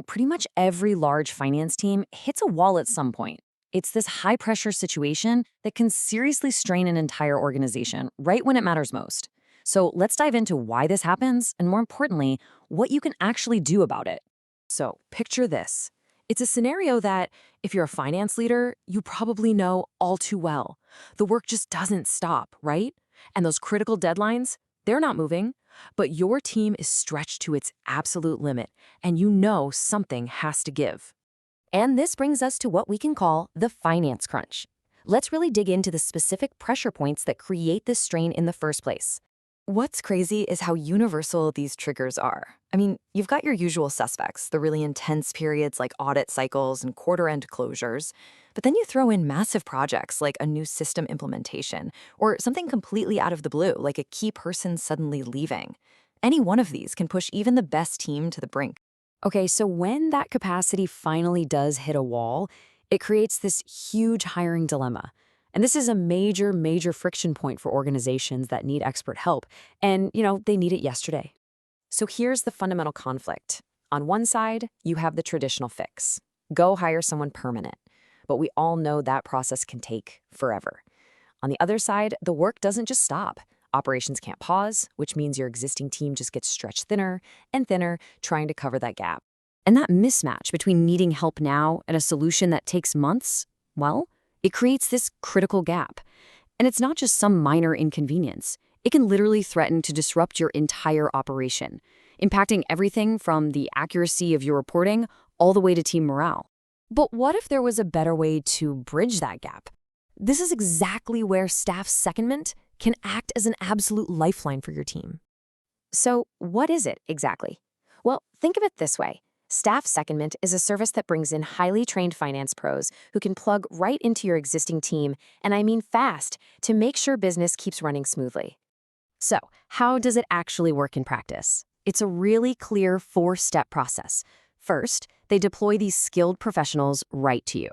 Pretty much every large finance team hits a wall at some point. It's this high pressure situation that can seriously strain an entire organization right when it matters most. So let's dive into why this happens and, more importantly, what you can actually do about it. So picture this. It's a scenario that, if you're a finance leader, you probably know all too well. The work just doesn't stop, right? And those critical deadlines, they're not moving, but your team is stretched to its absolute limit, and you know something has to give. And this brings us to what we can call the finance crunch. Let's really dig into the specific pressure points that create this strain in the first place. What's crazy is how universal these triggers are. I mean, you've got your usual suspects, the really intense periods like audit cycles and quarter-end closures, but then you throw in massive projects like a new system implementation or something completely out of the blue, like a key person suddenly leaving. Any one of these can push even the best team to the brink. Okay, so when that capacity finally does hit a wall, it creates this huge hiring dilemma. And this is a major, major friction point for organizations that need expert help. And, they need it yesterday. So here's the fundamental conflict. On one side, you have the traditional fix. Go hire someone permanent. But we all know that process can take forever. On the other side, the work doesn't just stop. Operations can't pause, which means your existing team just gets stretched thinner and thinner, trying to cover that gap. And that mismatch between needing help now and a solution that takes months, well, it creates this critical gap. And it's not just some minor inconvenience. It can literally threaten to disrupt your entire operation, impacting everything from the accuracy of your reporting all the way to team morale. But what if there was a better way to bridge that gap? This is exactly where staff secondment can act as an absolute lifeline for your team. So what is it exactly? Well, think of it this way. Staff Secondment is a service that brings in highly trained finance pros who can plug right into your existing team, and I mean fast, to make sure business keeps running smoothly. So, how does it actually work in practice? It's a really clear four-step process. First, they deploy these skilled professionals right to you.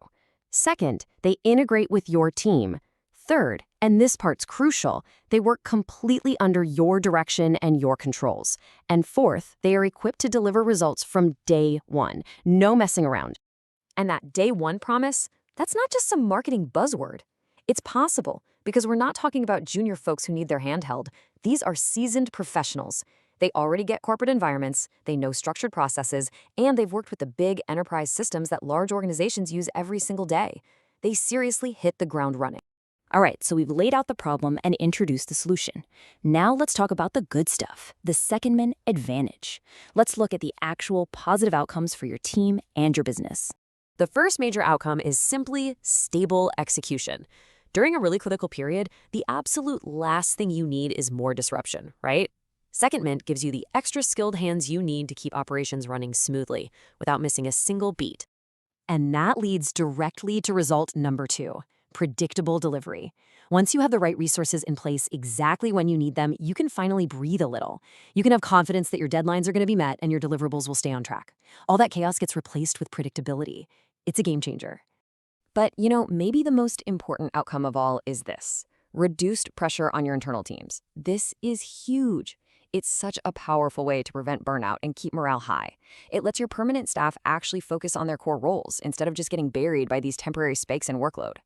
Second, they integrate with your team. Third, and this part's crucial, they work completely under your direction and your controls. And fourth, they are equipped to deliver results from day one. No messing around. And that day one promise, that's not just some marketing buzzword. It's possible because we're not talking about junior folks who need their hand held. These are seasoned professionals. They already get corporate environments, they know structured processes, and they've worked with the big enterprise systems that large organizations use every single day. They seriously hit the ground running. All right, so we've laid out the problem and introduced the solution. Now let's talk about the good stuff, the Secondment Advantage. Let's look at the actual positive outcomes for your team and your business. The first major outcome is simply stable execution. During a really critical period, the absolute last thing you need is more disruption, right? Secondment gives you the extra skilled hands you need to keep operations running smoothly without missing a single beat. And that leads directly to result number 2. Predictable delivery. Once you have the right resources in place exactly when you need them, you can finally breathe a little. You can have confidence that your deadlines are going to be met and your deliverables will stay on track. All that chaos gets replaced with predictability. It's a game changer. But, maybe the most important outcome of all is this: reduced pressure on your internal teams. This is huge. It's such a powerful way to prevent burnout and keep morale high. It lets your permanent staff actually focus on their core roles instead of just getting buried by these temporary spikes in workload.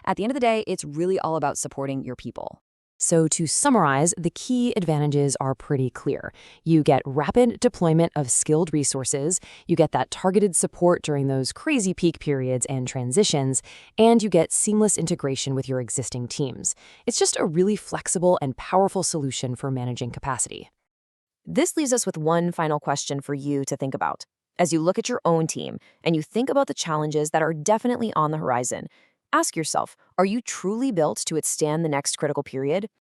At the end of the day, it's really all about supporting your people. So to summarize, the key advantages are pretty clear. You get rapid deployment of skilled resources, you get that targeted support during those crazy peak periods and transitions, and you get seamless integration with your existing teams. It's just a really flexible and powerful solution for managing capacity. This leaves us with one final question for you to think about. As you look at your own team and you think about the challenges that are definitely on the horizon, ask yourself, are you truly built to withstand the next critical period?